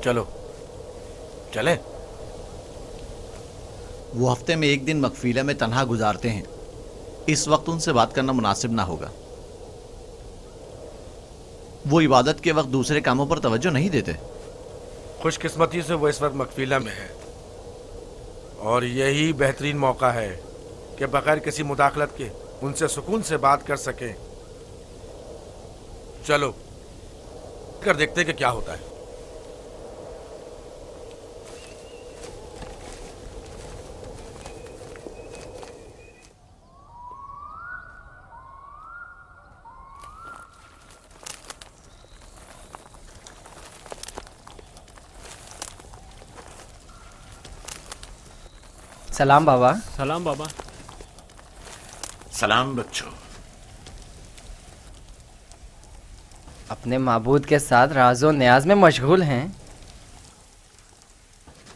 चलो चले। वो हफ्ते में एक दिन मकफीला में तन्हा गुजारते हैं, इस वक्त उनसे बात करना मुनासिब ना होगा। वो इबादत के वक्त दूसरे कामों पर तवज्जो नहीं देते। खुशकिस्मती से वो इस वक्त मकफीला में है और यही बेहतरीन मौका है कि बगैर किसी मुदाखलत के उनसे सुकून से बात कर सकें। चलो कर देखते हैं कि क्या होता है। सलाम बाबा। सलाम बाबा। सलाम बच्चों। अपने माबूद के साथ राज़ो न्याज में मशगूल हैं।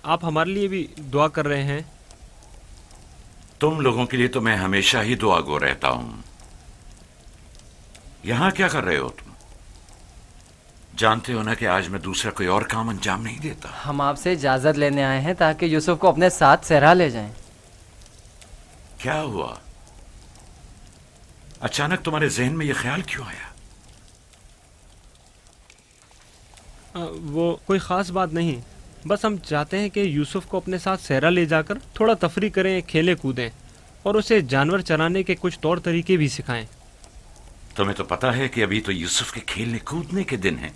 आप हमारे लिए भी दुआ कर रहे हैं। तुम लोगों के लिए तो मैं हमेशा ही दुआगो रहता हूं। यहां क्या कर रहे हो तुम? जानते हो ना कि आज मैं दूसरा कोई और काम अंजाम नहीं देता। हम आपसे इजाज़त लेने आए हैं ताकि यूसुफ को अपने साथ सहरा ले जाएं। क्या हुआ? अचानक तुम्हारे जहन में यह ख्याल क्यों आया? वो कोई ख़ास बात नहीं, बस हम चाहते हैं कि यूसुफ को अपने साथ सहरा ले जाकर थोड़ा तफरी करें, खेलें कूदें और उसे जानवर चराने के कुछ तौर तरीके भी सिखाएं। तुम्हें तो पता है कि अभी तो यूसुफ के खेलने कूदने के दिन हैं।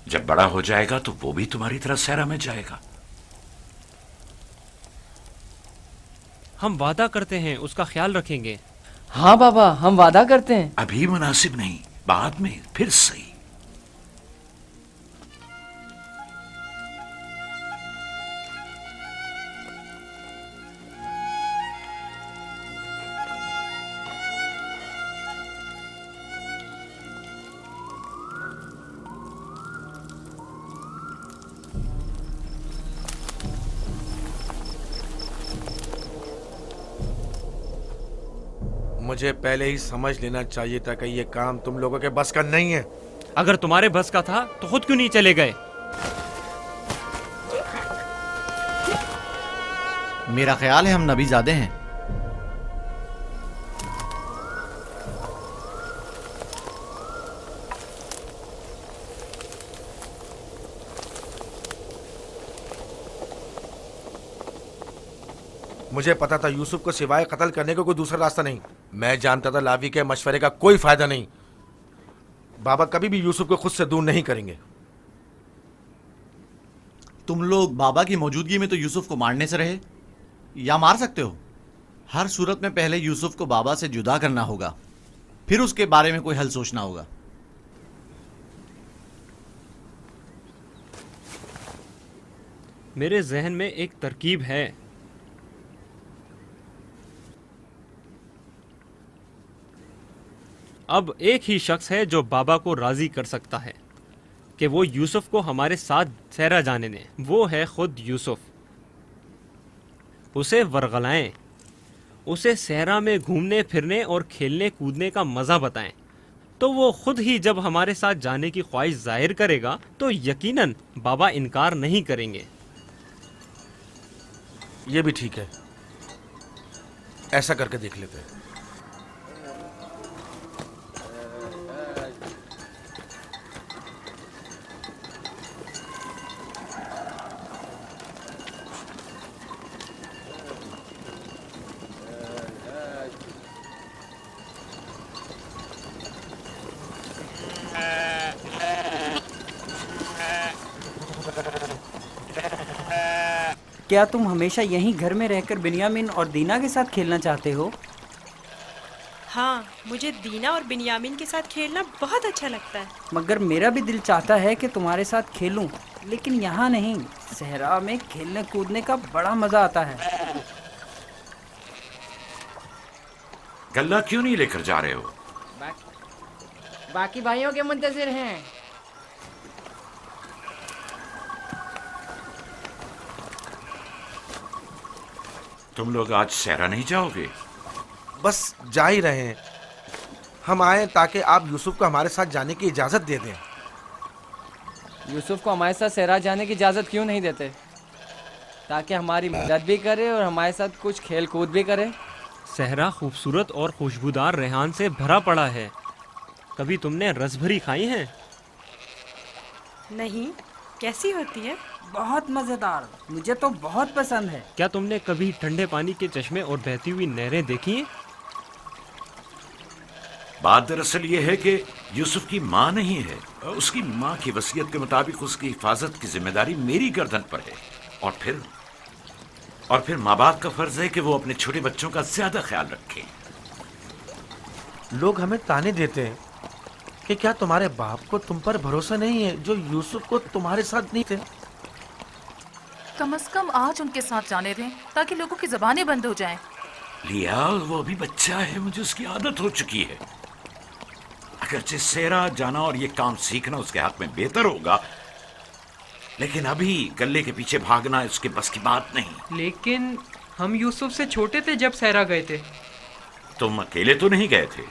जब बड़ा हो जाएगा तो वो भी तुम्हारी तरह सहरा में जाएगा। हम वादा करते हैं उसका ख्याल रखेंगे। हाँ बाबा, हम वादा करते हैं। अभी मुनासिब नहीं, बाद में फिर सही। मुझे पहले ही समझ लेना चाहिए था कि ये काम तुम लोगों के बस का नहीं है। अगर तुम्हारे बस का था तो खुद क्यों नहीं चले गए? मेरा ख्याल है हम नबीज़ादे हैं। मुझे पता था यूसुफ को सिवाय कत्ल करने का कोई दूसरा रास्ता नहीं। मैं जानता था लावी के मशवरे का कोई फायदा नहीं। बाबा कभी भी यूसुफ को खुद से दूर नहीं करेंगे। तुम लोग बाबा की मौजूदगी में तो यूसुफ को मारने से रहे, या मार सकते हो। हर सूरत में पहले यूसुफ को बाबा से जुदा करना होगा, फिर उसके बारे में कोई हल सोचना होगा। मेरे जहन में एक तरकीब है। अब एक ही शख्स है जो बाबा को राजी कर सकता है कि वो यूसुफ को हमारे साथ सहरा जाने दें। वो है खुद यूसुफ। उसे वरगलाएं, उसे सहरा में घूमने फिरने और खेलने कूदने का मज़ा बताएं, तो वो खुद ही जब हमारे साथ जाने की ख्वाहिश जाहिर करेगा तो यकीनन बाबा इनकार नहीं करेंगे। ये भी ठीक है, ऐसा करके देख लेते हैं। क्या तुम हमेशा यहीं घर में रहकर बिन्यामिन और दीना के साथ खेलना चाहते हो? हाँ, मुझे दीना और बिन्यामिन के साथ खेलना बहुत अच्छा लगता है। मगर मेरा भी दिल चाहता है कि तुम्हारे साथ खेलूं, लेकिन यहाँ नहीं। सहरा में खेलने कूदने का बड़ा मजा आता है। गल्ला क्यों नहीं लेकर जा रहे हो? बाकी भाइयों के मुंतजिर हैं। तुम लोग आज सहरा नहीं जाओगे? बस जा ही रहे हैं। हम आए ताकि आप यूसुफ को हमारे साथ जाने की इजाज़त दे दें। यूसुफ को हमारे साथ सहरा जाने की इजाज़त क्यों नहीं देते, ताकि हमारी मदद भी करे और हमारे साथ कुछ खेल कूद भी करे। सहरा खूबसूरत और खुशबूदार रेहान से भरा पड़ा है। कभी तुमने रसभरी खाई हैं? नहीं, कैसी होती है? बहुत मज़ेदार, मुझे तो बहुत पसंद है। क्या तुमने कभी ठंडे पानी के चश्मे और बहती हुई नहरें देखी हैं? बात दरअसल ये है कि यूसुफ की माँ नहीं है। उसकी माँ की वसीयत के मुताबिक उसकी हिफाजत की जिम्मेदारी मेरी गर्दन पर है। और फिर माँ बाप का फर्ज है कि वो अपने छोटे बच्चों का ज्यादा ख्याल रखें। लोग हमें ताने देते हैं कि क्या तुम्हारे बाप को तुम पर भरोसा नहीं है, जो यूसुफ को तुम्हारे साथ नहीं थे। कम से कम आज उनके साथ जाने दें ताकि लोगों की जबानें बंद हो जाएं। लिया, वो अभी बच्चा है, मुझे उसकी आदत हो चुकी है। अगरचे सेरा जाना और ये काम सीखना उसके हाथ में बेहतर होगा, लेकिन अभी गले के पीछे भागना उसके बस की बात नहीं। लेकिन हम यूसुफ से छोटे थे जब सहरा गए थे। तुम अकेले तो नहीं गए थे।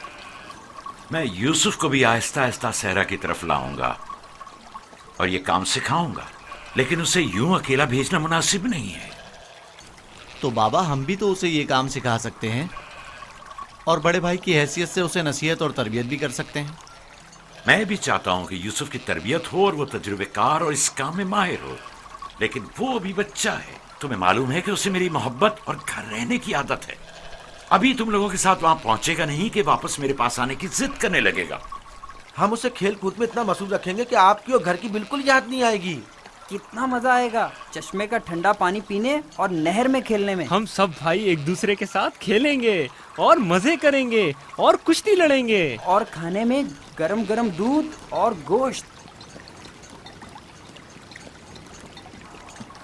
मैं यूसुफ को भी आहिस्ता आहिस्ता सहरा की तरफ लाऊंगा और ये काम सिखाऊंगा, लेकिन उसे यूं अकेला भेजना मुनासिब नहीं है। तो बाबा, हम भी तो उसे ये काम सिखा सकते हैं और बड़े भाई की हैसियत से उसे नसीहत और तरबियत भी कर सकते हैं। मैं भी चाहता हूं कि यूसुफ की तरबियत हो और वो तजुर्बेकार और इस काम में माहिर हो, लेकिन वो अभी बच्चा है। तुम्हें मालूम है कि उसे मेरी मोहब्बत और घर रहने की आदत है। अभी तुम लोगों के साथ वहां पहुंचेगा नहीं कि वापस मेरे पास आने की जिद करने लगेगा। हम उसे खेल कूद में इतना मसरूफ रखेंगे कि आपकी और घर की बिल्कुल याद नहीं आएगी। कितना मज़ा आएगा चश्मे का ठंडा पानी पीने और नहर में खेलने में। हम सब भाई एक दूसरे के साथ खेलेंगे और मजे करेंगे और कुश्ती लड़ेंगे और खाने में गरम गरम दूध और गोश्त।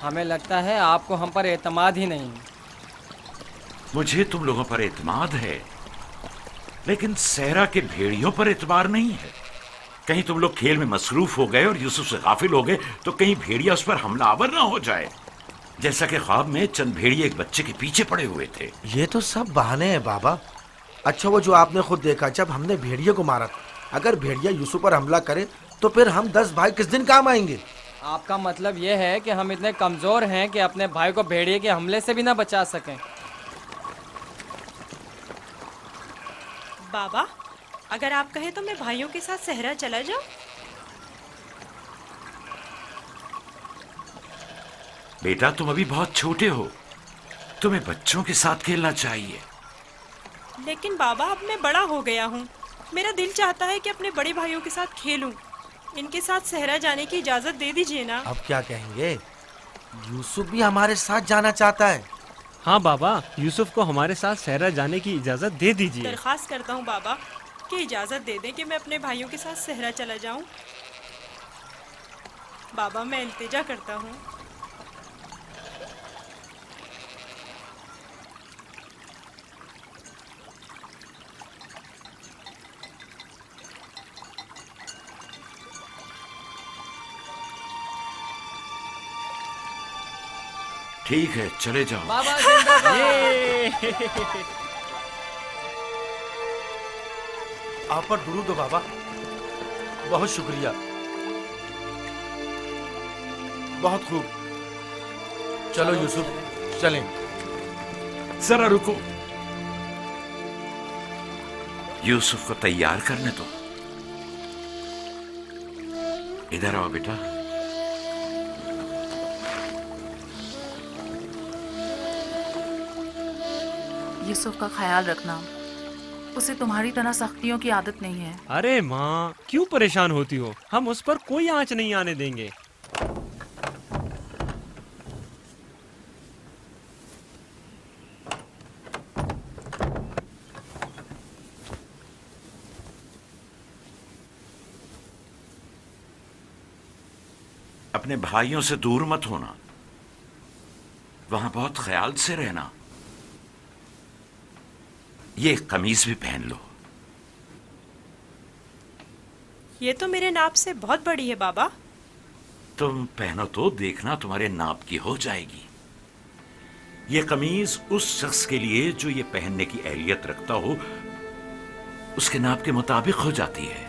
हमें लगता है आपको हम पर एतमाद ही नहीं। मुझे तुम लोगों पर एतमाद है, लेकिन सहरा के भेड़ियों पर एतबार नहीं है। कहीं तुम लोग खेल में मसरूफ हो गए और यूसुफ से गाफिल हो गए तो कहीं भेड़िया उस पर हमलावर ना हो जाए, जैसा कि ख्वाब में चंद भेड़िए एक बच्चे के पीछे पड़े हुए थे। ये तो सब बहाने हैं बाबा। अच्छा, वो जो आपने खुद देखा जब हमने भेड़िए को मारा था, अगर भेड़िया यूसुफ पर हमला करे तो फिर हम 10 भाई किस दिन काम आएंगे? आपका मतलब ये है कि हम इतने कमज़ोर हैं कि अपने भाई को भेड़िए के हमले से भी ना बचा सकें। बाबा, अगर आप कहें तो मैं भाइयों के साथ सहरा चला जाऊं? बेटा, तुम अभी बहुत छोटे हो, तुम्हें बच्चों के साथ खेलना चाहिए। लेकिन बाबा, अब मैं बड़ा हो गया हूँ। मेरा दिल चाहता है कि अपने बड़े भाइयों के साथ खेलूं। इनके साथ सहरा जाने की इजाजत दे दीजिए ना। अब क्या कहेंगे? यूसुफ भी हमारे साथ जाना चाहता है। हाँ बाबा, यूसुफ को हमारे साथ सहरा जाने की इजाजत दे दीजिए। दरख्वास्त करता हूँ बाबा कि इजाजत दे दें कि मैं अपने भाइयों के साथ सहरा चला जाऊं। बाबा, मैं इल्तिजा करता हूँ। ठीक है, चले जाओ। बाबा जिंदाबाद। आप पर दुरूद हो बाबा, बहुत शुक्रिया। बहुत खूब, चलो यूसुफ, चलें। जरा रुको, यूसुफ को तैयार करने दो। इधर आओ बेटा। यूसुफ का ख्याल रखना, उसे तुम्हारी तरह सख्तियों की आदत नहीं है। अरे माँ, क्यों परेशान होती हो? हम उस पर कोई आंच नहीं आने देंगे। अपने भाइयों से दूर मत होना, वहां बहुत ख्याल से रहना। ये कमीज भी पहन लो। ये तो मेरे नाप से बहुत बड़ी है बाबा। तुम पहनो तो देखना तुम्हारे नाप की हो जाएगी। ये कमीज उस शख्स के लिए जो ये पहनने की अहलियत रखता हो, उसके नाप के मुताबिक हो जाती है।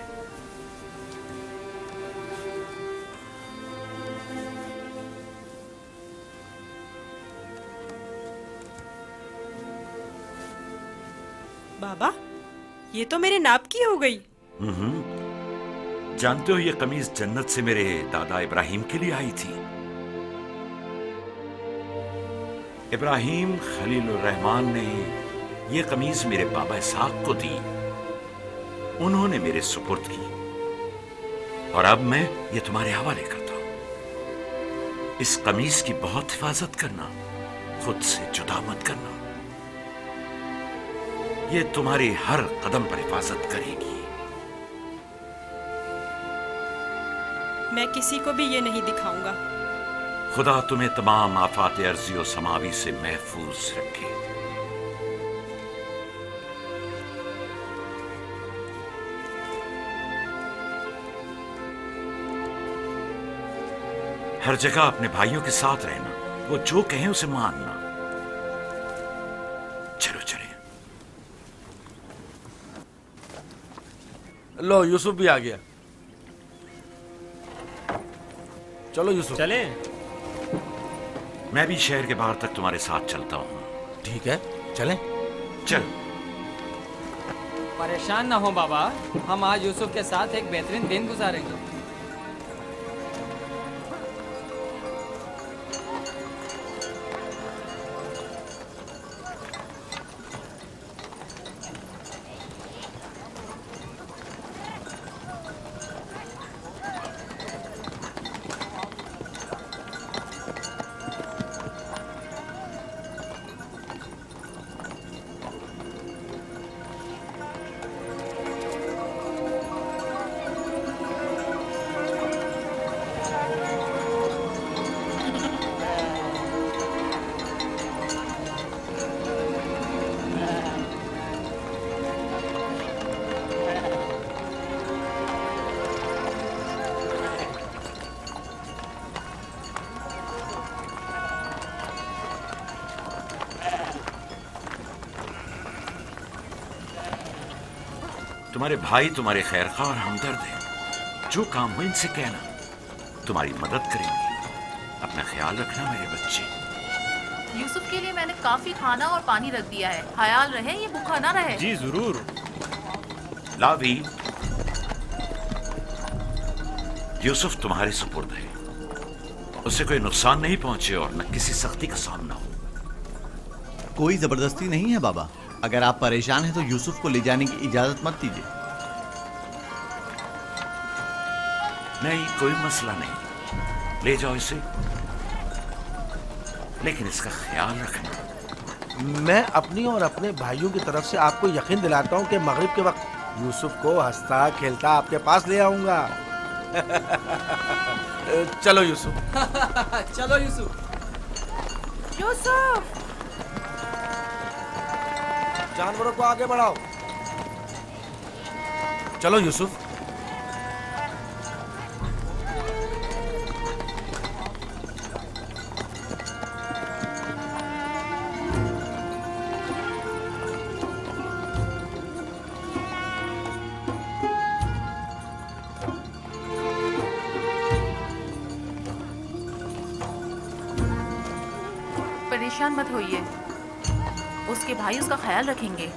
बाबा, ये तो मेरे नाप की हो गई। जानते हो, ये कमीज जन्नत से मेरे दादा इब्राहिम के लिए आई थी। इब्राहिम खलीलुर रहमान ने ये कमीज मेरे बाबा इसहाक को दी, उन्होंने मेरे सुपुर्द की, और अब मैं ये तुम्हारे हवाले करता हूं। इस कमीज की बहुत हिफाजत करना, खुद से जुदा मत करना, ये तुम्हारी हर कदम पर हिफाजत करेगी। मैं किसी को भी ये नहीं दिखाऊंगा। खुदा तुम्हें तमाम आफात अर्जी और समावी से महफूज रखे। हर जगह अपने भाइयों के साथ रहना, वो जो कहें उसे मानना। चलो चले। लो, यूसुफ भी आ गया। चलो यूसुफ। चले। मैं भी शहर के बाहर तक तुम्हारे साथ चलता हूं। ठीक है, चलें। चल। परेशान ना हो बाबा, हम आज यूसुफ के साथ एक बेहतरीन दिन गुजारेंगे। तुम्हारे भाई तुम्हारे खैरखा और हमदर्द हैं। जो काम हो इनसे कहना, तुम्हारी मदद करेंगे। अपना ख्याल रखना मेरे बच्चे। यूसुफ के लिए मैंने काफी खाना और पानी रख दिया है, ख्याल रहे ये भूखा ना रहे। जी जरूर। लावी, यूसुफ तुम्हारे सुपुर्द है, उसे कोई नुकसान नहीं पहुंचे और न किसी सख्ती का सामना हो। कोई जबरदस्ती नहीं है बाबा। अगर आप परेशान हैं तो यूसुफ को ले जाने की इजाजत मत दीजिए। नहीं, कोई मसला नहीं, ले जाओ इसे, लेकिन इसका ख्याल रखना। मैं अपनी और अपने भाइयों की तरफ से आपको यकीन दिलाता हूं कि मगरिब के वक्त यूसुफ को हंसता खेलता आपके पास ले आऊंगा। चलो यूसुफ। चलो यूसुफ। यूसुफ! जानवरों को आगे बढ़ाओ। चलो यूसुफ। परेशान मत होइए, उसके भाई उसका ख्याल रखेंगे।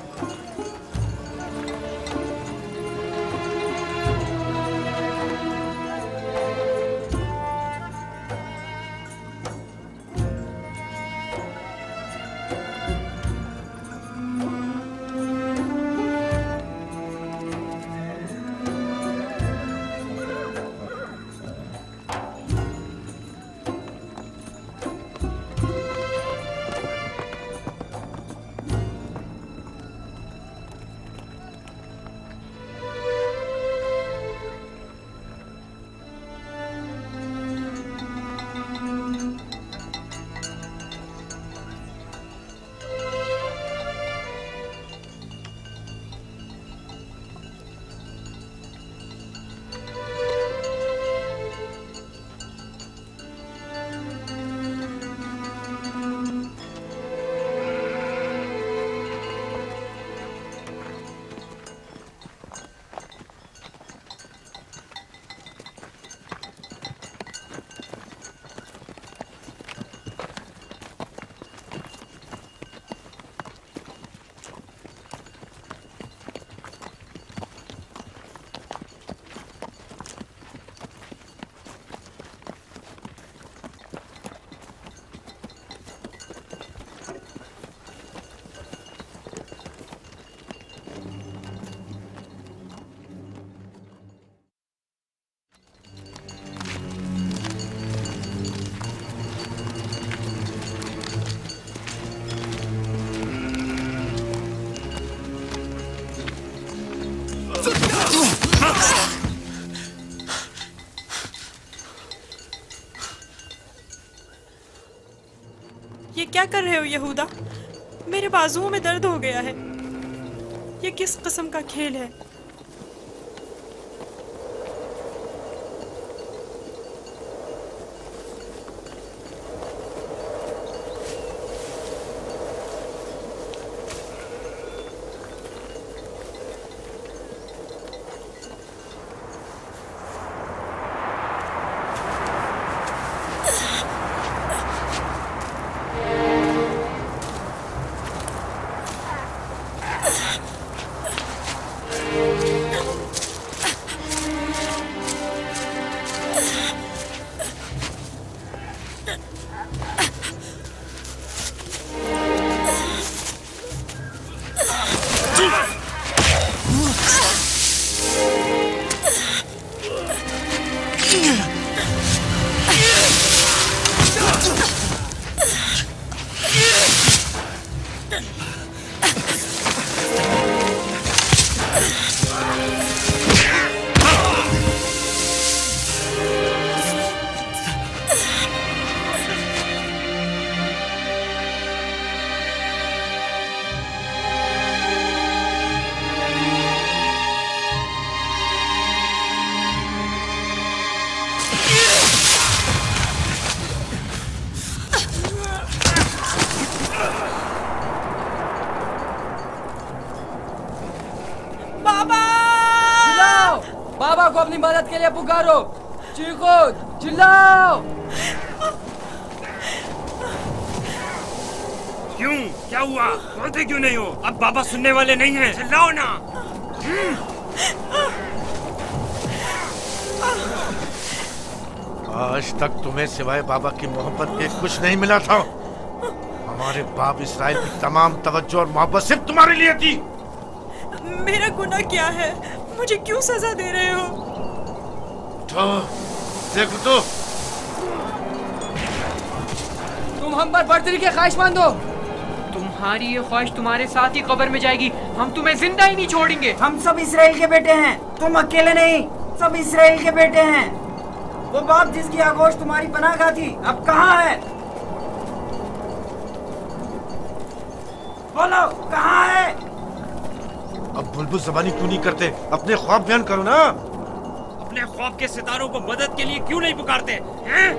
क्या कर रहे हो यहूदा? मेरे बाजुओं में दर्द हो गया है। ये किस किस्म का खेल है? बाबा को अपनी मदद के लिए पुकारो, चीखो, चिल्लाओ। क्यों? क्या हुआ? मानते क्यों नहीं हो? अब बाबा सुनने वाले नहीं हैं। चिल्लाओ ना। आज तक तुम्हें सिवाय बाबा की मोहब्बत के कुछ नहीं मिला था। हमारे बाप इसराइल की तमाम तवज्जो और मोहब्बत सिर्फ तुम्हारे लिए थी। मेरा गुनाह क्या है? मुझे क्यों सजा दे रहे हो? तो देखो तो, तुम हम पर बर्तरी के ख्वाहिशमंद हो। तुम्हारी ये ख्वाहिश तुम्हारे साथ ही कब्र में जाएगी। हम तुम्हें जिंदा ही नहीं छोड़ेंगे। हम सब इसराइल के बेटे हैं, तुम अकेले नहीं, सब इसराइल के बेटे हैं। वो बाप जिसकी आगोश तुम्हारी पनाह थी, अब कहाँ है? बोलो, कहाँ है? अब बुलबुल ज़बानी क्यों नहीं करते? अपने ख्वाब बयान करो ना। अपने ख्वाब के सितारों को मदद के लिए क्यों नहीं पुकारते हैं?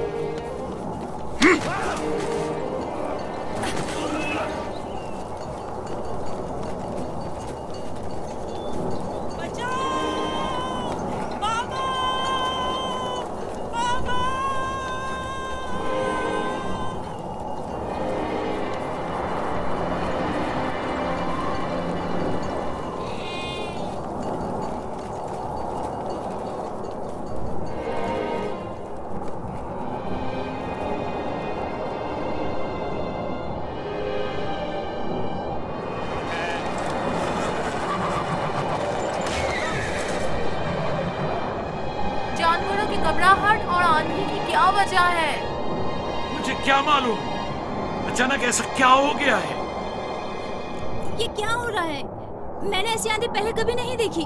जानवरों की घबराहट और आंधी की क्या वजह है? मुझे क्या मालूम, अचानक ऐसा क्या हो गया है? ये क्या हो रहा है? मैंने ऐसी आंधी पहले कभी नहीं देखी।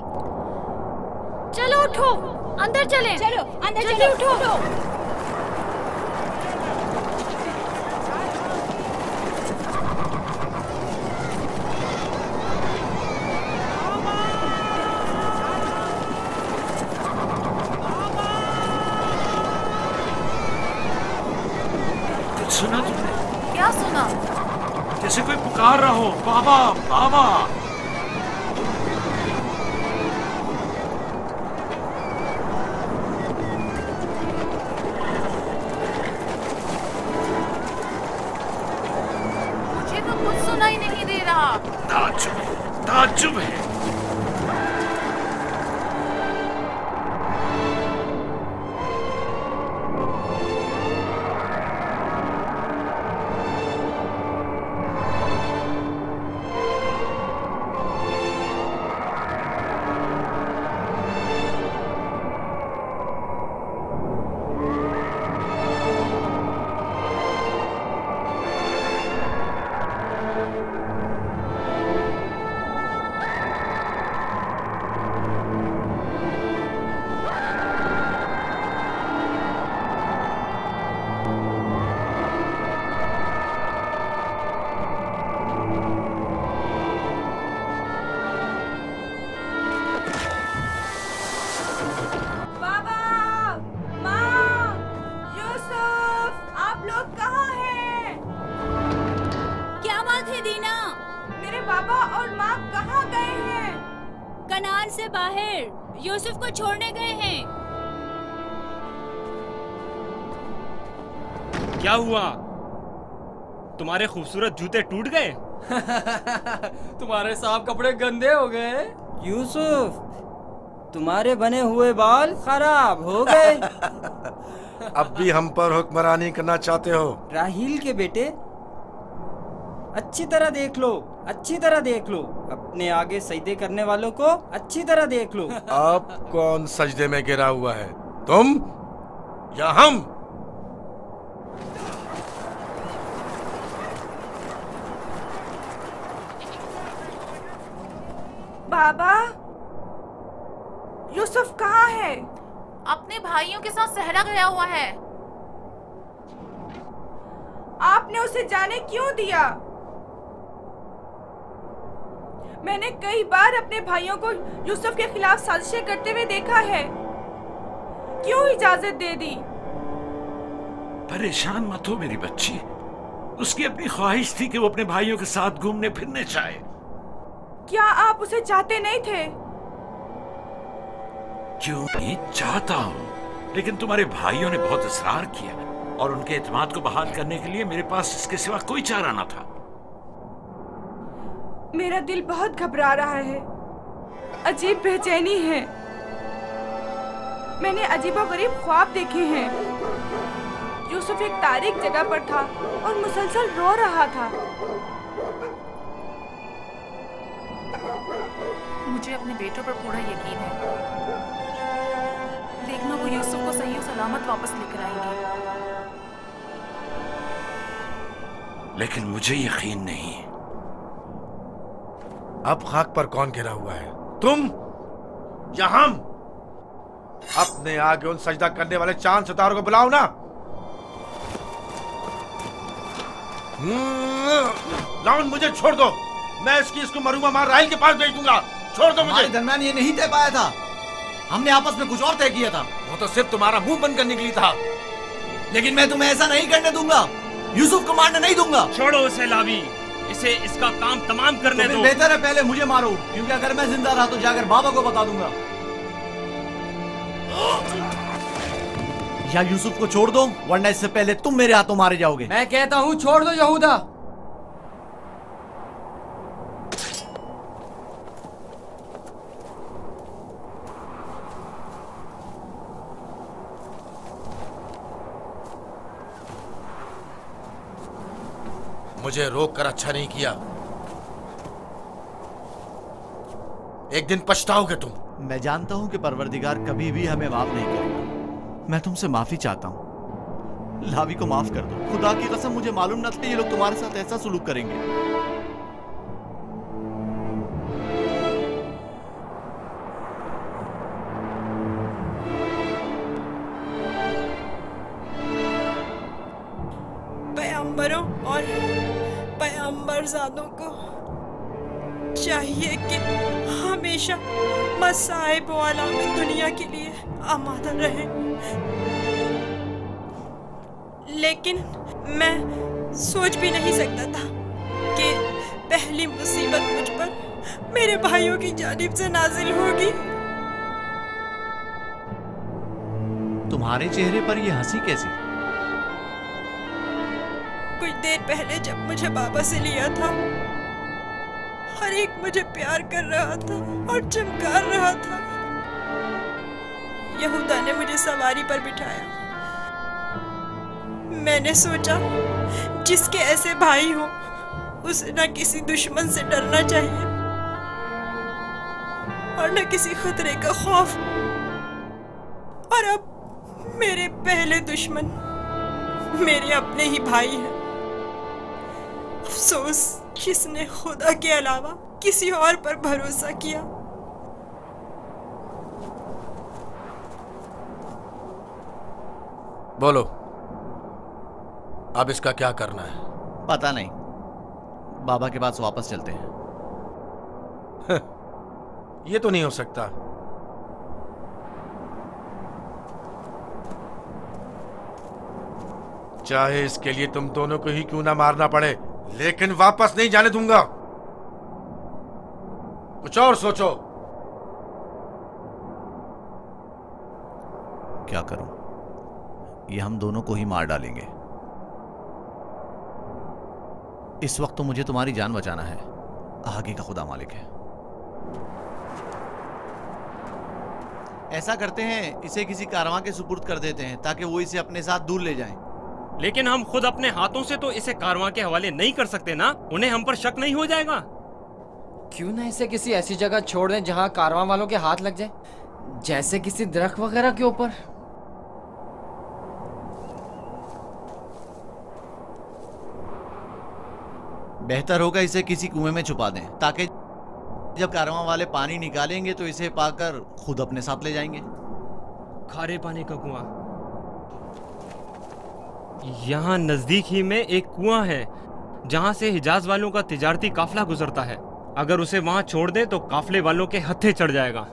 चलो उठो, अंदर चलें। चलो अंदर चलो, उठो। सुना तुमने? क्या सुना? जैसे कोई पुकार रहा हो, बाबा बाबा। मुझे तो कुछ सुनाई नहीं दे रहा। ताज्जुब है। कनान से बाहर यूसुफ को छोड़ने गए हैं। क्या हुआ? तुम्हारे खूबसूरत जूते टूट गए? तुम्हारे साफ कपड़े गंदे हो गए। यूसुफ, तुम्हारे बने हुए बाल खराब हो गए। अब भी हम पर हुक्मरानी करना चाहते हो? राहील के बेटे, अच्छी तरह देख लो, अच्छी तरह देख लो। अपने आगे सजदे करने वालों को अच्छी तरह देख लो। अब कौन सजदे में गिरा हुआ है, तुम या हम? बाबा, यूसुफ कहाँ है? अपने भाइयों के साथ सहरा गया हुआ है। आपने उसे जाने क्यों दिया? मैंने कई बार अपने भाइयों को यूसुफ के खिलाफ साजिशें करते हुए देखा है। क्यों इजाजत दे दी? परेशान मत हो मेरी बच्ची। उसकी अपनी ख्वाहिश थी कि वो अपने भाइयों के साथ घूमने फिरने जाए। क्या आप उसे चाहते नहीं थे? क्यों नहीं चाहता हूँ, लेकिन तुम्हारे भाइयों ने बहुत इसरार किया और उनके एतमाद को बहाल करने के लिए मेरे पास इसके सिवा कोई चारा न था। मेरा दिल बहुत घबरा रहा है, अजीब बेचैनी है। मैंने अजीबोगरीब ख्वाब देखे हैं। यूसुफ एक तारीक जगह पर था और मुसलसल रो रहा था। मुझे अपने बेटों पर पूरा यकीन है। देखना, वो यूसुफ को सही और सलामत वापस लेकर आएंगे। लेकिन मुझे यकीन नहीं। अब खाक पर कौन गिरा हुआ है, तुम या हम? अपने आगे उन सजदा करने वाले चांद सितारों को बुलाओ ना। लाउन, मुझे छोड़ दो। मैं इसको मरूंगा मार राहील के पास भेज दूंगा। छोड़ दो मुझे। हमारे दरमियान ये नहीं तय पाया था, हमने आपस में कुछ और तय किया था। वो तो सिर्फ तुम्हारा मुंह बंद करने के लिए था। लेकिन मैं तुम्हें ऐसा नहीं करने दूंगा, यूसुफ को मारने नहीं दूंगा। छोड़ो उसे लावी, इसे इसका काम तमाम करने दो। बेहतर है पहले मुझे मारो, क्योंकि अगर मैं जिंदा रहा तो जाकर बाबा को बता दूंगा। या यूसुफ को छोड़ दो, वरना इससे पहले तुम मेरे हाथों मारे जाओगे। मैं कहता हूँ छोड़ दो यहूदा। मुझे रोक कर अच्छा नहीं किया। एक दिन पछताओगे तुम। मैं जानता हूं कि परवरदिगार कभी भी हमें माफ नहीं करेगा। मैं तुमसे माफी चाहता हूं। लावी को माफ कर दो। खुदा की कसम, मुझे मालूम न था ये लोग तुम्हारे साथ ऐसा सुलूक करेंगे। पैगंबरों और पैगंबरजादों को चाहिए कि हमेशा मसाइब वाला में दुनिया के लिए आमादा रहे। लेकिन मैं सोच भी नहीं सकता था कि पहली मुसीबत मुझ पर मेरे भाइयों की जानिब से नाजिल होगी। तुम्हारे चेहरे पर ये हंसी कैसी? कुछ देर पहले जब मुझे बाबा से लिया था, हर एक मुझे प्यार कर रहा था और चमकार रहा था। यहूदा ने मुझे सवारी पर बिठाया। मैंने सोचा जिसके ऐसे भाई हो उसे न किसी दुश्मन से डरना चाहिए और न किसी खतरे का खौफ। और अब मेरे पहले दुश्मन मेरे अपने ही भाई हैं। अफसोस किसने खुदा के अलावा किसी और पर भरोसा किया। बोलो, अब इसका क्या करना है? पता नहीं, बाबा के पास वापस चलते हैं। ये तो नहीं हो सकता। चाहे इसके लिए तुम दोनों को ही क्यों ना मारना पड़े, लेकिन वापस नहीं जाने दूंगा। कुछ और सोचो। क्या करूं? ये हम दोनों को ही मार डालेंगे। इस वक्त तो मुझे तुम्हारी जान बचाना है, आगे का खुदा मालिक है। ऐसा करते हैं, इसे किसी कारवां के सुपुर्द कर देते हैं ताकि वो इसे अपने साथ दूर ले जाएं। लेकिन हम खुद अपने हाथों से तो इसे कारवां के हवाले नहीं कर सकते ना, उन्हें हम पर शक नहीं हो जाएगा? क्यों ना इसे किसी ऐसी जगह छोड़ दें जहां कारवां वालों के हाथ लग जाए, जैसे किसी दरख्त वगैरह के ऊपर। बेहतर होगा इसे किसी कुएं में छुपा दें ताकि जब कारवां वाले पानी निकालेंगे तो इसे पाकर खुद अपने साथ ले जाएंगे। खारे पानी का कुआं। यहाँ नजदीक ही में एक कुआं है जहाँ से हिजाज वालों का तिजारती काफिला गुजरता है। अगर उसे वहां छोड़ दे तो काफिले वालों के हत्थे चढ़ जाएगा।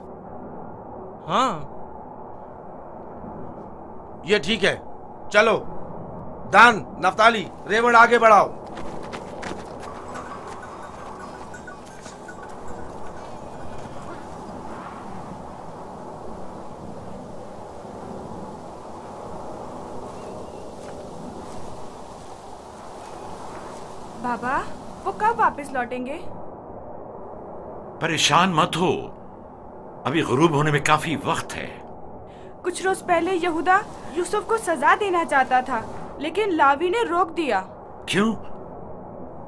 हाँ, ये ठीक है। चलो दान, नफ्ताली, रेवड़ आगे बढ़ाओ। बाबा, वो कब वापस लौटेंगे? परेशान मत हो, अभी गुरूब होने में काफी वक्त है। कुछ रोज पहले यहूदा यूसुफ को सजा देना चाहता था, लेकिन लावी ने रोक दिया। क्यों?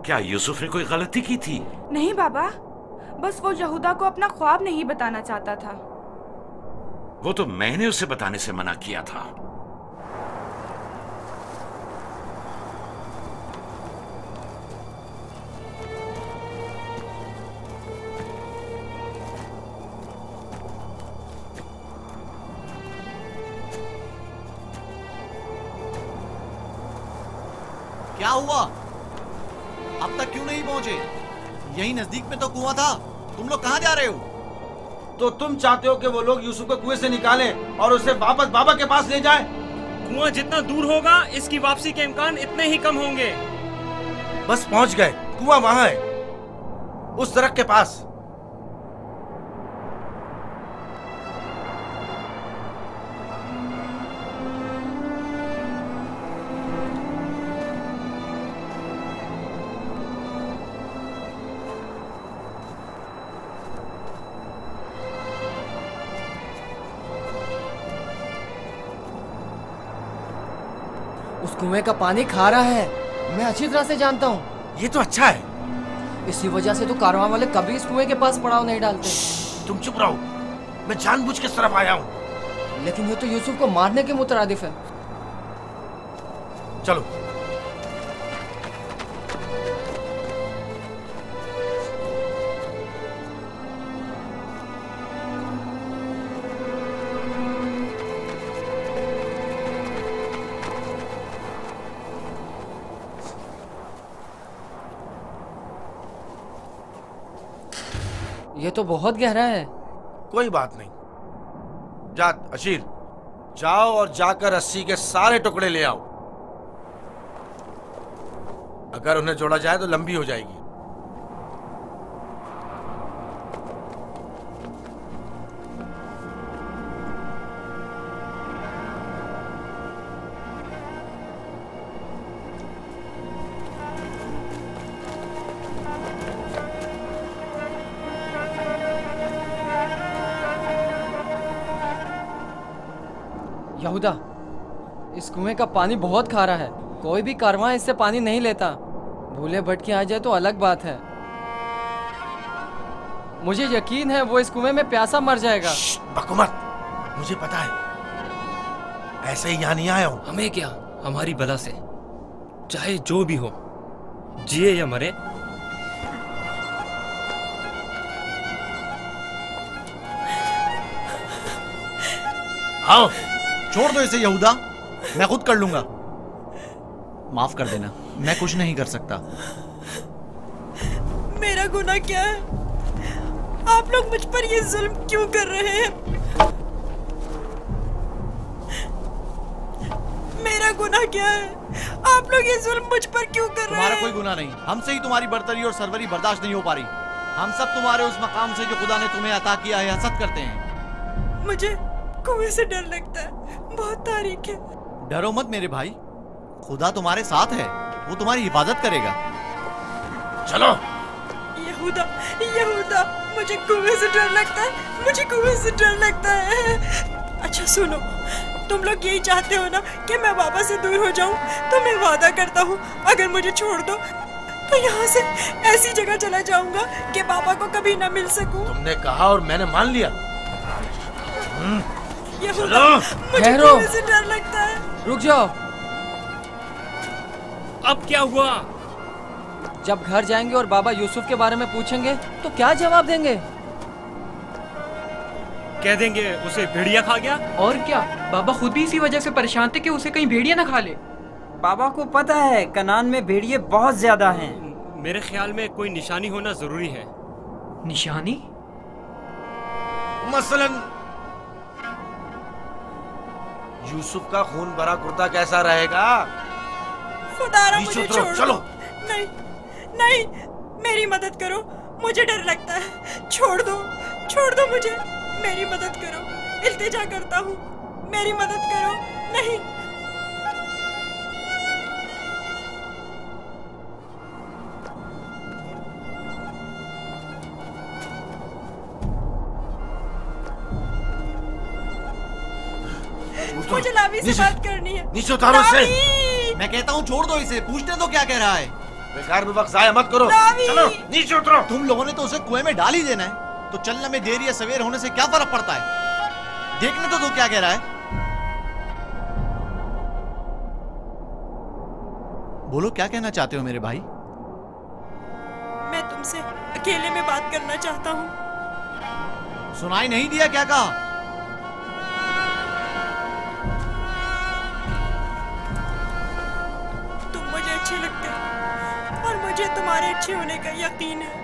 क्या यूसुफ ने कोई गलती की थी? नहीं बाबा, बस वो यहूदा को अपना ख्वाब नहीं बताना चाहता था। वो तो मैंने उसे बताने से मना किया था। क्या हुआ? अब तक क्यों नहीं पहुंचे? यही नजदीक में तो कुआं था। तुम लोग कहां जा रहे हो? तो तुम चाहते हो कि वो लोग यूसुफ को कुएं से निकालें और उसे वापस बाबा के पास ले जाएं? कुआं जितना दूर होगा इसकी वापसी के इम्कान इतने ही कम होंगे। बस पहुंच गए, कुआं वहां है, उस दरख्त के पास। उस कुएं का पानी खारा है, मैं अच्छी तरह से जानता हूँ। ये तो अच्छा है। इसी वजह से तो कारवां वाले कभी इस कुएं के पास पड़ाव नहीं डालते। तुम चुप रहो, मैं जानबूझ के इस तरफ आया हूँ। लेकिन ये तो यूसुफ को मारने के मुतरादिफ है। चलो। ये तो बहुत गहरा है। कोई बात नहीं। जा अशीर, जाओ और जाकर रस्सी के सारे टुकड़े ले आओ। अगर उन्हें जोड़ा जाए तो लंबी हो जाएगी। यहूदा, इस कुएं का पानी बहुत खारा है, कोई भी कारवां इससे पानी नहीं लेता। भूले भटके आ जाए तो अलग बात है। मुझे यकीन है वो इस कुएं में प्यासा मर जाएगा। बको मत, मुझे पता है। ऐसे ही यहाँ नहीं आया हूँ। हमें क्या, हमारी बला से चाहे जो भी हो, जिए या मरे, आओ। छोड़ दो इसे यहूदा, मैं खुद कर लूंगा। माफ कर देना, मैं कुछ नहीं कर सकता। मेरा गुनाह क्या है? आप लोग मुझ पर ये जुल्म क्यों कर रहे हैं? मेरा गुनाह क्या है? आप लोग ये जुल्म मुझ पर क्यों कर रहे हैं? तुम्हारा कोई गुनाह नहीं, हमसे ही तुम्हारी बर्तरी और सरवरी बर्दाश्त नहीं हो पा रही। हम सब तुम्हारे उस मकाम से जो खुदा ने तुम्हें अता किया है हसद करते हैं। कुएं से डर लगता है, बहुत तारीख है। डरो मत मेरे भाई, खुदा तुम्हारे साथ है, वो तुम्हारी हिफाजत करेगा। चलो। यहूदा, यहूदा, मुझे कुएं से डर लगता है, मुझे कुएं से डर लगता है। अच्छा सुनो, तुम लोग यही चाहते हो ना कि मैं बाबा से दूर हो जाऊं, तो मैं वादा करता हूँ अगर मुझे छोड़ दो तो यहाँ से ऐसी जगह चला जाऊंगा कि बाबा को कभी ना मिल सकूं। तुमने कहा और मैंने मान लिया। यहूदा, मुझे ठहरो। कुएं से डर लगता है। रुक जाओ। अब क्या हुआ? जब घर जाएंगे और बाबा यूसुफ के बारे में पूछेंगे तो क्या जवाब देंगे? कह देंगे उसे भेड़िया खा गया। और क्या, बाबा खुद भी इसी वजह से परेशान थे कि उसे कहीं भेड़िया ना खा ले। बाबा को पता है कनान में भेड़िए बहुत ज्यादा हैं। मेरे ख्याल में कोई निशानी होना जरूरी है। निशानी? मसलन यूसुफ का खून भरा कुर्ता कैसा रहेगा? खुदारा नीचे मुझे उतरो, छोड़ चलो। दो। नहीं, नहीं, मेरी मदद करो, मुझे डर लगता है। छोड़ दो मुझे, मेरी मदद करो, इल्तिजा करता हूँ, मेरी मदद करो। नहीं। मुझे लावी से बात करनी है। नीचे उतारो इसे। लावी! मैं कहता हूँ छोड़ दो इसे, पूछने तो क्या कह रहा है। बेकार में वक्त जाया मत करो। लावी! चलो नीचे उतरो। तुम लोगों ने तो उसे कुएं में डाल ही देना है, तो चलने में देर या सवेर होने से क्या फर्क पड़ता है। देखने तो क्या कह रहा है। बोलो क्या कहना चाहते हो मेरे भाई? मैं तुमसे अकेले में बात करना चाहता हूँ। सुनाई नहीं दिया क्या कहा? तुम मुझे अच्छे लगते हो और मुझे तुम्हारे अच्छे होने का यकीन है।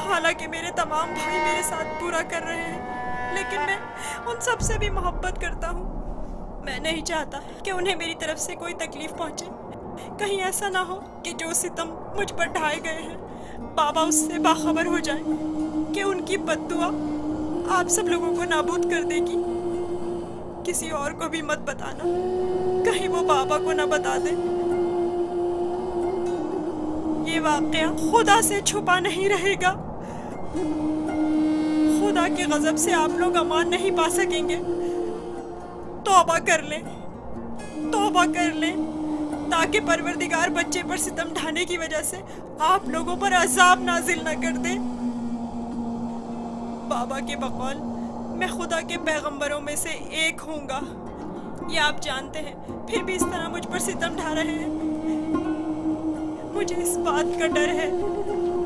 हालांकि मेरे तमाम भाई मेरे साथ पूरा कर रहे हैं, लेकिन मैं उन सब से भी मोहब्बत करता हूँ। मैं नहीं चाहता कि उन्हें मेरी तरफ से कोई तकलीफ पहुँचे। कहीं ऐसा ना हो कि जो सितम मुझ पर ढाए गए हैं बाबा उससे बाखबर हो जाए कि उनकी बद्दुआ आप सब लोगों को नाबूद कर देगी। किसी और को भी मत बताना, कहीं वो बाबा को ना बता दे। ये वाकया खुदा से छुपा नहीं रहेगा। खुदा के गजब से आप लोग अमान नहीं पा सकेंगे। तौबा कर लें, तौबा कर लें, ताकि परवरदिगार बच्चे पर सितम ढाने की वजह से आप लोगों पर अजाब नाजिल न कर दे। बाबा के बकौल मैं खुदा के पैगंबरों में से एक हूँगा, ये आप जानते हैं, फिर भी इस तरह मुझ पर सितम ढा रहे हैं। मुझे इस बात का डर है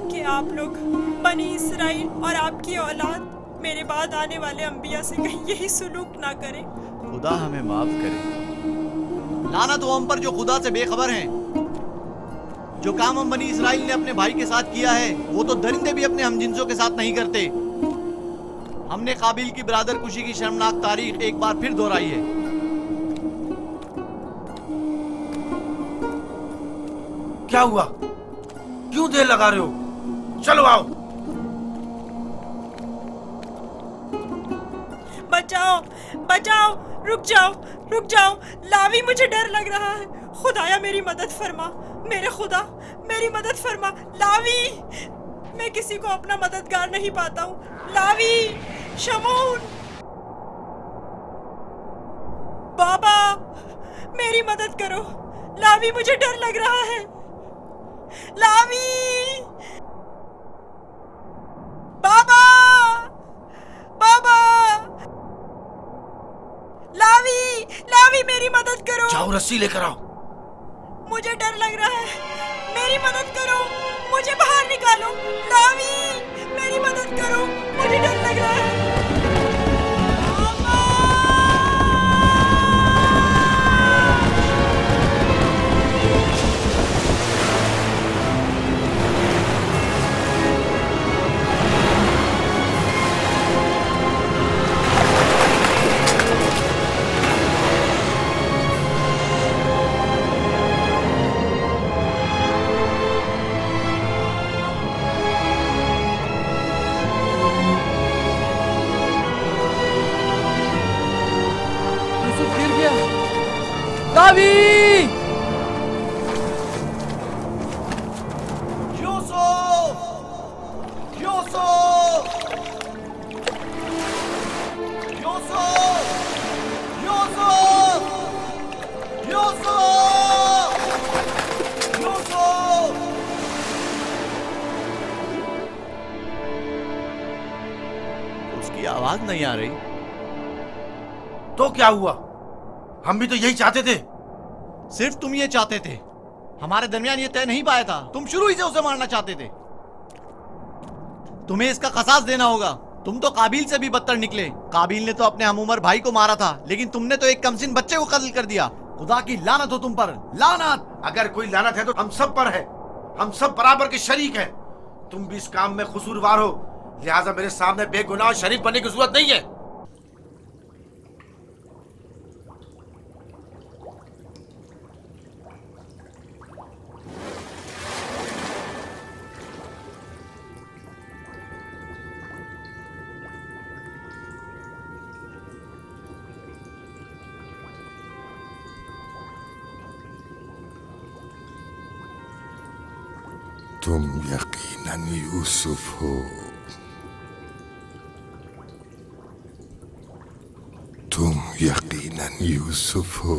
कि आप लोग बनी इसराइल और आपकी औलाद मेरे बाद आने वाले अंबिया से कहीं यही सुलूक ना करें। खुदा हमें माफ करे। लानत हो हम पर जो खुदा से बेखबर हैं। जो काम हम बनी इसराइल ने अपने भाई के साथ किया है वो तो दरिंदे भी अपने हमजिंसों के साथ नहीं करते। हमने काबिल की बरादर कुशी की शर्मनाक तारीख एक बार फिर दोहराई है। क्या हुआ? क्यों देर लगा रहे हो? चलो आओ। बचाओ, बचाओ, रुक जाओ, रुक जाओ। लावी, मुझे डर लग रहा है। खुदाया मेरी मदद फरमा, मेरे खुदा मेरी मदद फरमा। लावी, मैं किसी को अपना मददगार नहीं पाता हूँ। लावी, शमून, बाबा मेरी मदद करो। लावी, मुझे डर लग रहा है। लावी, बाबा, बाबा, लावी, लावी मेरी मदद करो। जाओ रस्सी लेकर आओ। मुझे डर लग रहा है, मेरी मदद करो, मुझे बाहर निकालो। लावी, मेरी मदद करो, मुझे डर लग रहा है। उसकी आवाज नहीं आ रही। तो क्या हुआ? हम भी तो यही चाहते थे। सिर्फ तुम ये चाहते थे, हमारे दरमियान ये तय नहीं पाया था। तुम शुरू ही से उसे मारना चाहते थे। तुम्हें इसका कसास देना होगा। तुम तो काबिल से भी बदतर निकले। काबिल ने तो अपने हमउम्र भाई को मारा था, लेकिन तुमने तो एक कमसिन बच्चे को कत्ल कर दिया। खुदा की लानत हो तुम पर, लानत। अगर कोई लानत है तो हम सब पर है। हम सब बराबर के शरीक हैं। तुम भी इस काम में कसूरवार हो, लिहाजा मेरे सामने बेगुनाह शरीक बनने की जरूरत नहीं है। तुम यकीनन यूसुफ हो। तुम यकीनन यूसुफ हो।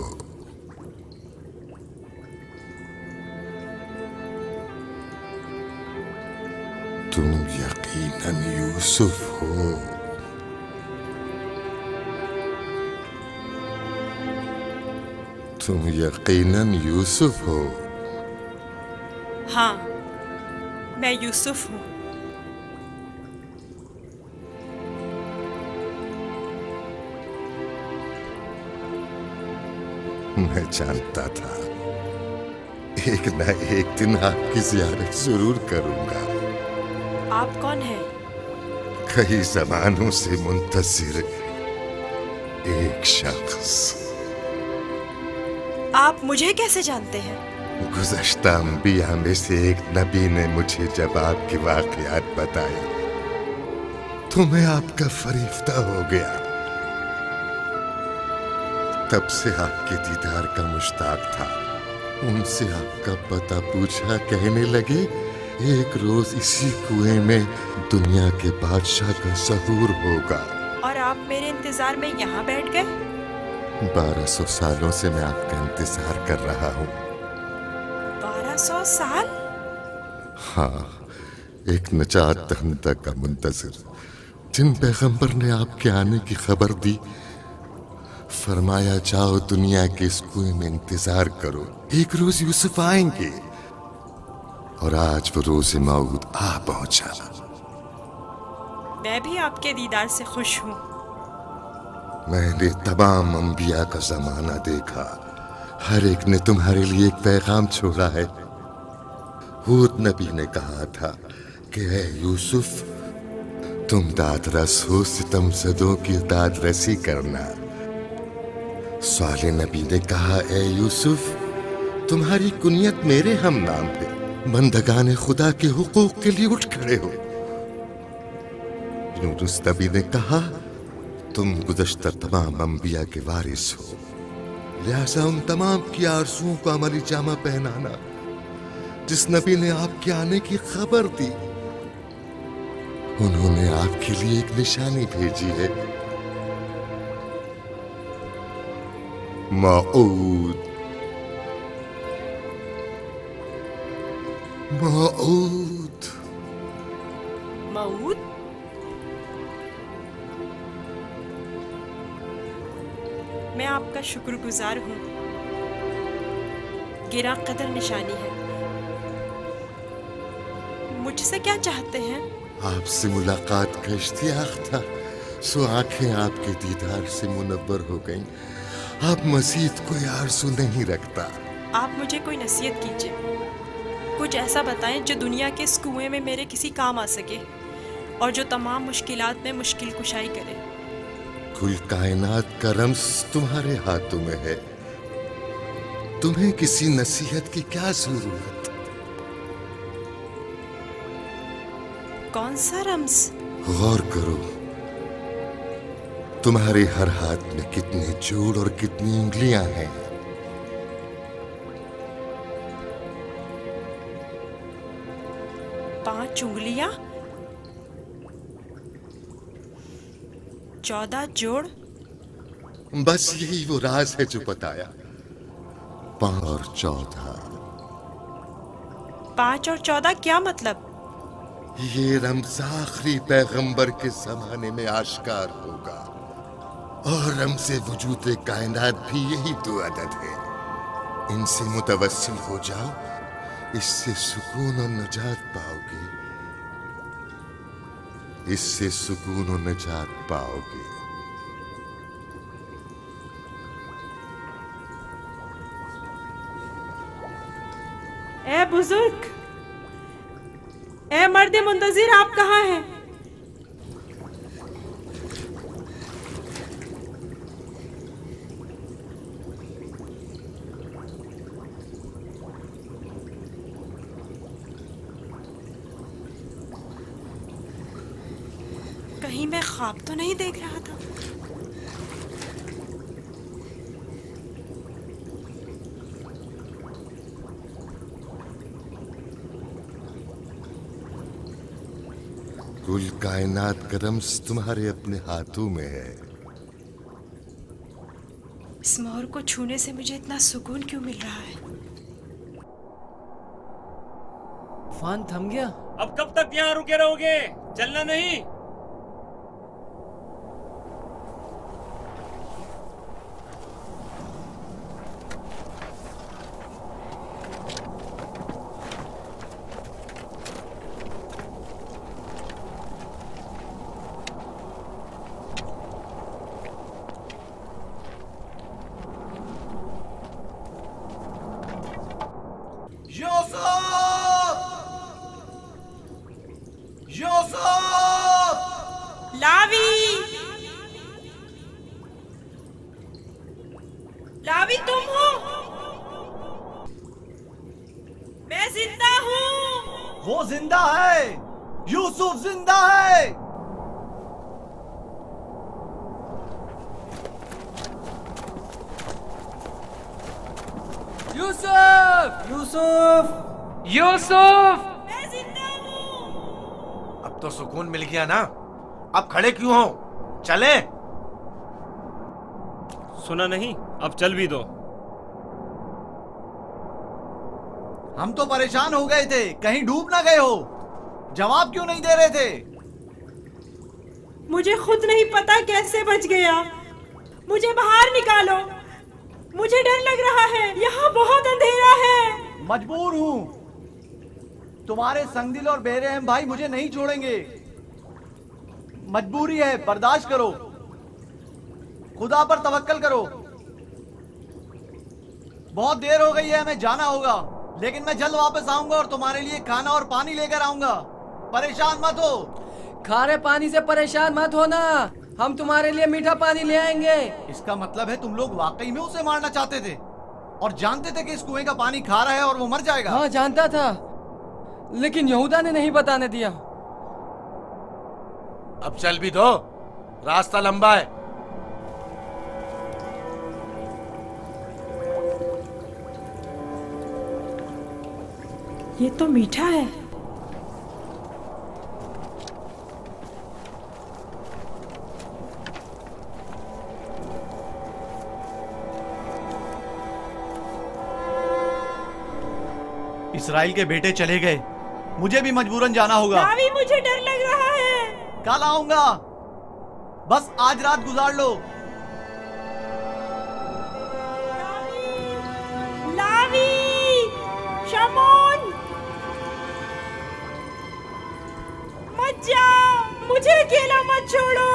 तुम यकीनन यूसुफ हो। तुम यकीनन यूसुफ हो। हाँ, मैं यूसुफ हूँ। मैं जानता था एक न एक दिन आपकी ज़ियारत जरूर करूंगा। आप कौन हैं? कई ज़मानों से मुंतज़िर एक शख्स। आप मुझे कैसे जानते हैं? गुज़श्ता अंबिया में से एक नबी ने मुझे जब आपके वाक़यात बताए तो मैं आपका फरिश्ता हो गया। तब से आपके दीदार का मुश्ताक था। उनसे आपका पता पूछा, कहने लगे एक रोज इसी कुएं में दुनिया के बादशाह का ज़हूर होगा। और आप मेरे इंतजार में यहाँ बैठ गए? 1200 सालों से मैं आपका इंतजार कर रहा हूँ। 1200 साल? हाँ, एक नजात दहिंदा का मुंतज़िर, जिन पैगंबर ने आपके आने की खबर दी, फरमाया जाओ दुनिया के इस कुएं में इंतजार करो, एक रोज यूसुफ आएंगे। और आज वो रोज मौद आ पहुंचा। मैं भी आपके दीदार से खुश हूँ। मैंने तमाम अंबिया का जमाना देखा, हर एक ने तुम्हारे लिए एक पैगाम छोड़ा है। हूद नबी ने कहा था कि ऐ यूसुफ, तुम दादरस हो, सितमज़दों की दादरसी करना। साले नबी ने कहा, ऐ यूसुफ, तुम्हारी कुनियत मेरे हम नाम है, बंदगाने खुदा के हुकूक के लिए उठ खड़े हो। यूनुस नबी ने कहा, तुम गुज़श्ता तमाम अंबिया के वारिस हो, लिहाजा उन तमाम की आरज़ुओं को अमली जामा पहनाना। जिस नबी ने आपके आने की खबर दी, उन्होंने आपके लिए एक निशानी भेजी है, मऊद। मऊद। मऊद? मैं आपका शुक्रगुजार हूँ। गिरा कदर निशानी है। मुझसे क्या चाहते हैं? आपसे मुलाकात का इश्तियाक था, सो आंखें आपके दीदार से मुनव्वर हो गईं। आप मज़ीद कोई आरज़ू नहीं रखता। आप मुझे कोई नसीहत कीजिए, कुछ ऐसा बताएं जो दुनिया के इस कुएं में मेरे किसी काम आ सके और जो तमाम मुश्किलात में मुश्किल कुशाई करे। कुल कायनात का रम्स तुम्हारे हाथों में है, तुम्हें किसी नसीहत की क्या जरूरत? कौन सा रम्स? गौर करो, तुम्हारे हर हाथ में कितने जोड़ और कितनी उंगलियां हैं। पांच उंगलियां, 14 जोड़। बस यही वो राज है जो बताया। 5 और 14। 5 और 14 क्या मतलब? ये रमज़ आखिरी पैगंबर के जमाने में आश्कार होगा, और रमज़े वजूद कायनात भी यही दो अदद है। इनसे मुतवस्सिल हो जाओ, इससे सुकून और नजात पाओगे, इससे सुकून और नजात पाओगे। ए बुजुर्ग, ए मर्द मुंतजिर, आप कहाँ हैं? कहीं मैं ख्वाब तो नहीं देख रहा था? कुल कायनात का रम्ज़ तुम्हारे अपने हाथों में है। इस मोर को छूने से मुझे इतना सुकून क्यों मिल रहा है? तूफान थम गया। अब कब तक यहाँ रुके रहोगे? चलना नहीं? लावी, तुम हो? मैं जिंदा हूँ। वो जिंदा है, यूसुफ जिंदा है। यूसुफ! यूसुफ! यूसुफ! मैं जिंदा हूँ। अब तो सुकून मिल गया ना, अब खड़े क्यों हो? चले। सुना नहीं? अब चल भी दो। हम तो परेशान हो गए थे, कहीं डूब ना गए हो। जवाब क्यों नहीं दे रहे थे? मुझे खुद नहीं पता कैसे बच गया। मुझे बाहर निकालो, मुझे डर लग रहा है, यहाँ बहुत अंधेरा है। मजबूर हूँ, तुम्हारे संगदिल और बेरहम भाई मुझे नहीं छोड़ेंगे। मजबूरी है, बर्दाश्त करो, खुदा पर तवक्कल करो। बहुत देर हो गई है, हमें जाना होगा, लेकिन मैं जल्द वापस आऊंगा और तुम्हारे लिए खाना और पानी लेकर आऊंगा। परेशान मत हो। खारे पानी से परेशान मत होना, हम तुम्हारे लिए मीठा पानी ले आएंगे। इसका मतलब है तुम लोग वाकई में उसे मारना चाहते थे और जानते थे कि इस कुएं का पानी खारा है और वो मर जाएगा। हाँ, जानता था, लेकिन यहूदा ने नहीं बताने दिया। अब चल भी दो, रास्ता लंबा है। ये तो मीठा है। इस्राइल के बेटे चले गए, मुझे भी मजबूरन जाना होगा। लावी, मुझे डर लग रहा है। कल आऊंगा, बस आज रात गुजार लो। लावी, शमोन, मत जाओ, मुझे अकेला मत छोड़ो।